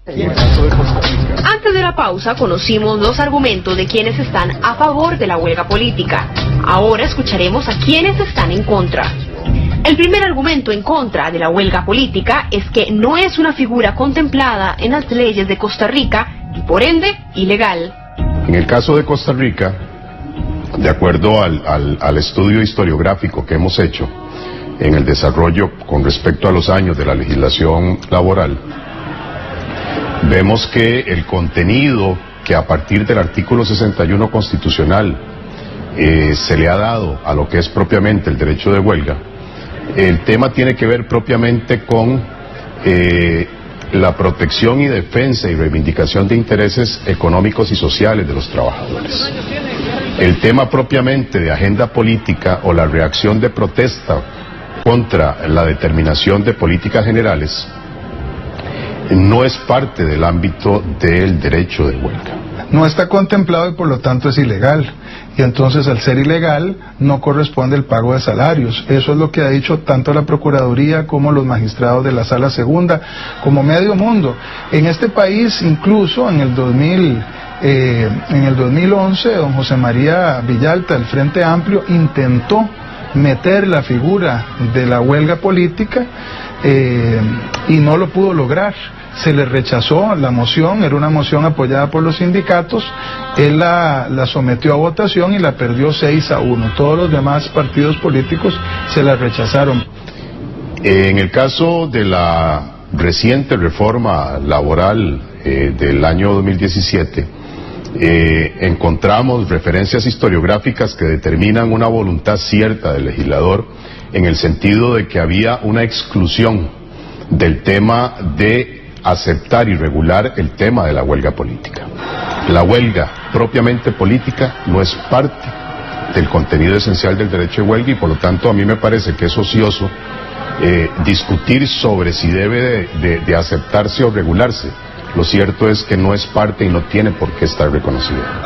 Antes de la pausa conocimos los argumentos de quienes están a favor de la huelga política. Ahora escucharemos a quienes están en contra. El primer argumento en contra de la huelga política es que no es una figura contemplada en las leyes de Costa Rica y por ende ilegal. En el caso de Costa Rica, de acuerdo al estudio historiográfico que hemos hecho en el desarrollo con respecto a los años de la legislación laboral, vemos que el contenido que a partir del artículo 61 constitucional se le ha dado a lo que es propiamente el derecho de huelga, el tema tiene que ver propiamente con la protección y defensa y reivindicación de intereses económicos y sociales de los trabajadores. El tema propiamente de agenda política o la reacción de protesta contra la determinación de políticas generales no es parte del ámbito del derecho de huelga. No está contemplado y por lo tanto es ilegal. Y entonces al ser ilegal no corresponde el pago de salarios. Eso es lo que ha dicho tanto la Procuraduría como los magistrados de la Sala Segunda, como medio mundo. En este país, incluso en el 2011, don José María Villalta, del Frente Amplio, intentó meter la figura de la huelga política y no lo pudo lograr. Se le rechazó la moción, era una moción apoyada por los sindicatos, él la sometió a votación y la perdió 6-1. Todos los demás partidos políticos se la rechazaron. En el caso de la reciente reforma laboral del año 2017, encontramos referencias historiográficas que determinan una voluntad cierta del legislador en el sentido de que había una exclusión del tema de aceptar y regular el tema de la huelga política. La huelga propiamente política no es parte del contenido esencial del derecho de huelga y por lo tanto a mí me parece que es ocioso discutir sobre si debe de aceptarse o regularse. Lo cierto es que no es parte y no tiene por qué estar reconocida.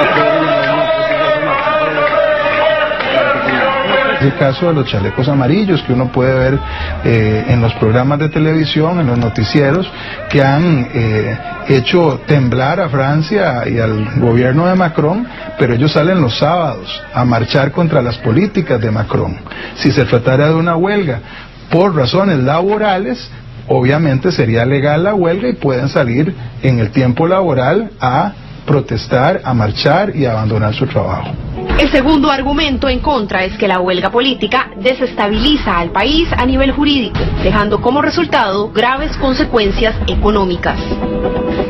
El caso de los chalecos amarillos que uno puede ver en los programas de televisión, en los noticieros, que han hecho temblar a Francia y al gobierno de Macron, pero ellos salen los sábados a marchar contra las políticas de Macron. Si se tratara de una huelga por razones laborales, obviamente sería legal la huelga y pueden salir en el tiempo laboral a protestar, a marchar y a abandonar su trabajo. El segundo argumento en contra es que la huelga política desestabiliza al país a nivel jurídico, dejando como resultado graves consecuencias económicas.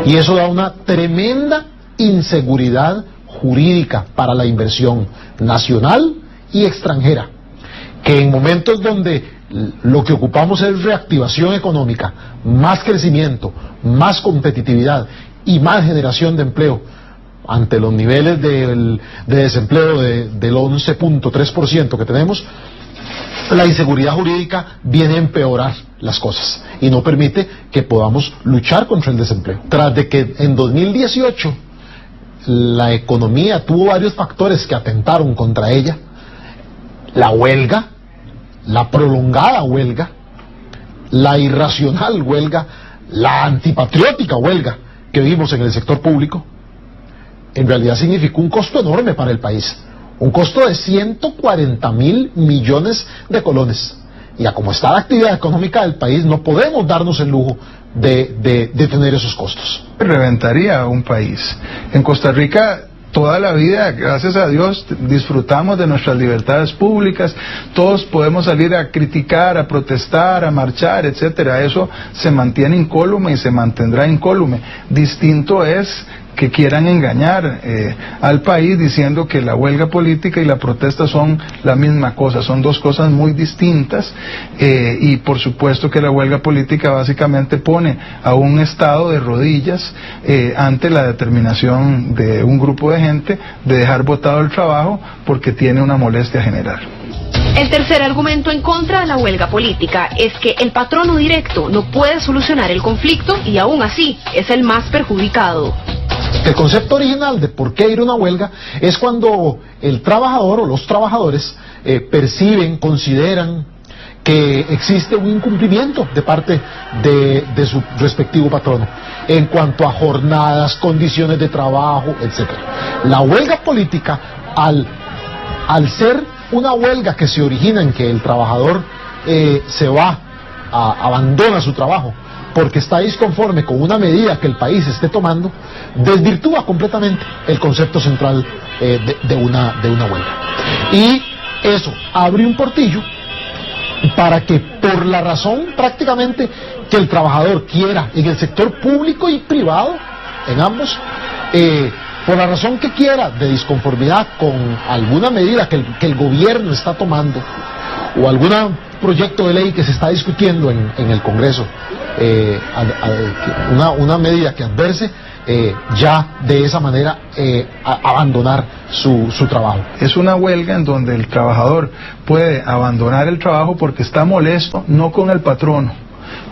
Y eso da una tremenda inseguridad jurídica para la inversión nacional y extranjera, que en momentos donde lo que ocupamos es reactivación económica, más crecimiento, más competitividad y más generación de empleo, ante los niveles de desempleo del 11.3% que tenemos, la inseguridad jurídica viene a empeorar las cosas y no permite que podamos luchar contra el desempleo. Tras de que en 2018 la economía tuvo varios factores que atentaron contra ella, la huelga, la prolongada huelga, la irracional huelga, la antipatriótica huelga que vimos en el sector público, en realidad significó un costo enorme para el país, un costo de 140.000 millones de colones. Y a como está la actividad económica del país, no podemos darnos el lujo de tener esos costos. Reventaría a un país. En Costa Rica, toda la vida, gracias a Dios, disfrutamos de nuestras libertades públicas, todos podemos salir a criticar, a protestar, a marchar, etcétera. Eso se mantiene incólume y se mantendrá incólume. Distinto es que quieran engañar al país diciendo que la huelga política y la protesta son la misma cosa, son dos cosas muy distintas, y por supuesto que la huelga política básicamente pone a un Estado de rodillas ante la determinación de un grupo de gente de dejar botado el trabajo porque tiene una molestia general. El tercer argumento en contra de la huelga política es que el patrono directo no puede solucionar el conflicto y aún así es el más perjudicado. El concepto original de por qué ir a una huelga es cuando el trabajador o los trabajadores perciben, consideran que existe un incumplimiento de parte de su respectivo patrono en cuanto a jornadas, condiciones de trabajo, etc. La huelga política, al ser una huelga que se origina en que el trabajador abandona su trabajo porque está disconforme con una medida que el país esté tomando, desvirtúa completamente el concepto central de una huelga. Y eso abre un portillo para que, por la razón prácticamente que el trabajador quiera, en el sector público y privado, en ambos, por la razón que quiera de disconformidad con alguna medida que el gobierno está tomando, o algún proyecto de ley que se está discutiendo en el Congreso, una medida que adverse, ya de esa manera abandonar su trabajo. Es una huelga en donde el trabajador puede abandonar el trabajo porque está molesto, no con el patrono,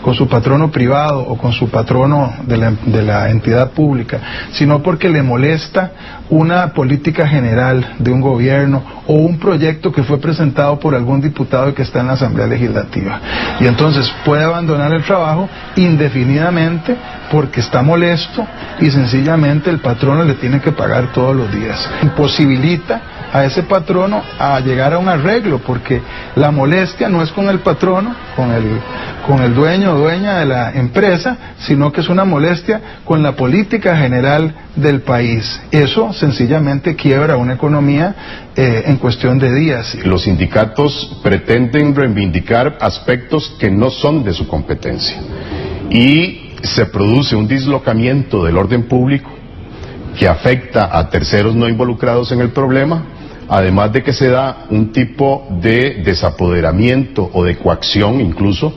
con su patrono privado o con su patrono de la entidad pública, sino porque le molesta una política general de un gobierno o un proyecto que fue presentado por algún diputado que está en la Asamblea Legislativa. Y entonces puede abandonar el trabajo indefinidamente porque está molesto y sencillamente el patrono le tiene que pagar todos los días. Imposibilita a ese patrono a llegar a un arreglo, porque la molestia no es con el patrono, con el dueño o dueña de la empresa, sino que es una molestia con la política general del país. Eso sencillamente quiebra una economía en cuestión de días. Los sindicatos pretenden reivindicar aspectos que no son de su competencia y se produce un dislocamiento del orden público que afecta a terceros no involucrados en el problema, además de que se da un tipo de desapoderamiento o de coacción incluso,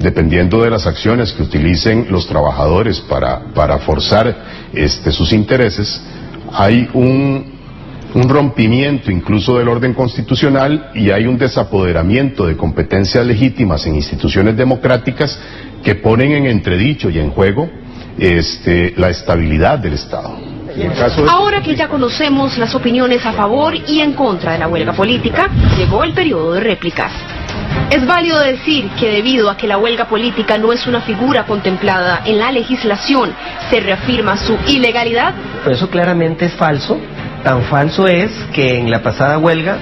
dependiendo de las acciones que utilicen los trabajadores para forzar sus intereses. Hay un rompimiento incluso del orden constitucional y hay un desapoderamiento de competencias legítimas en instituciones democráticas que ponen en entredicho y en juego la estabilidad del Estado. Ahora que ya conocemos las opiniones a favor y en contra de la huelga política, llegó el periodo de réplicas. Es válido decir que debido a que la huelga política no es una figura contemplada en la legislación, se reafirma su ilegalidad. Pero eso claramente es falso. Tan falso es que en la pasada huelga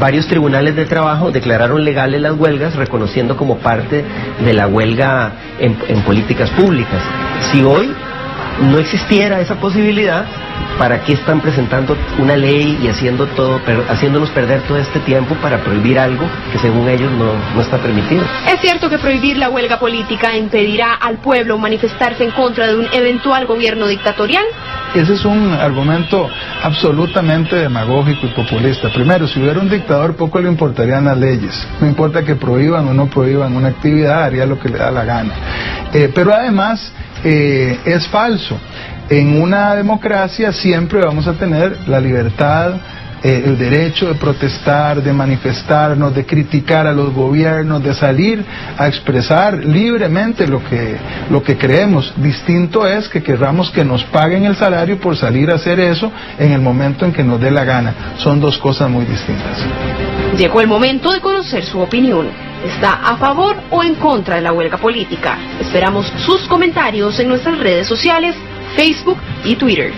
varios tribunales de trabajo declararon legales las huelgas, reconociendo como parte de la huelga en políticas públicas. Si hoy no existiera esa posibilidad, ¿para qué están presentando una ley y haciéndonos perder todo este tiempo para prohibir algo que según ellos no está permitido? Es cierto que prohibir la huelga política impedirá al pueblo manifestarse en contra de un eventual gobierno dictatorial. Ese es un argumento absolutamente demagógico y populista. Primero, si hubiera un dictador, poco le importarían las leyes. No importa que prohíban o no prohíban una actividad, haría lo que le da la gana. Pero además, es falso. En una democracia siempre vamos a tener la libertad, el derecho de protestar, de manifestarnos, de criticar a los gobiernos, de salir a expresar libremente lo que creemos. Distinto es que querramos que nos paguen el salario por salir a hacer eso en el momento en que nos dé la gana. Son dos cosas muy distintas. Llegó el momento de conocer su opinión. ¿Está a favor o en contra de la huelga política? Esperamos sus comentarios en nuestras redes sociales, Facebook y Twitter.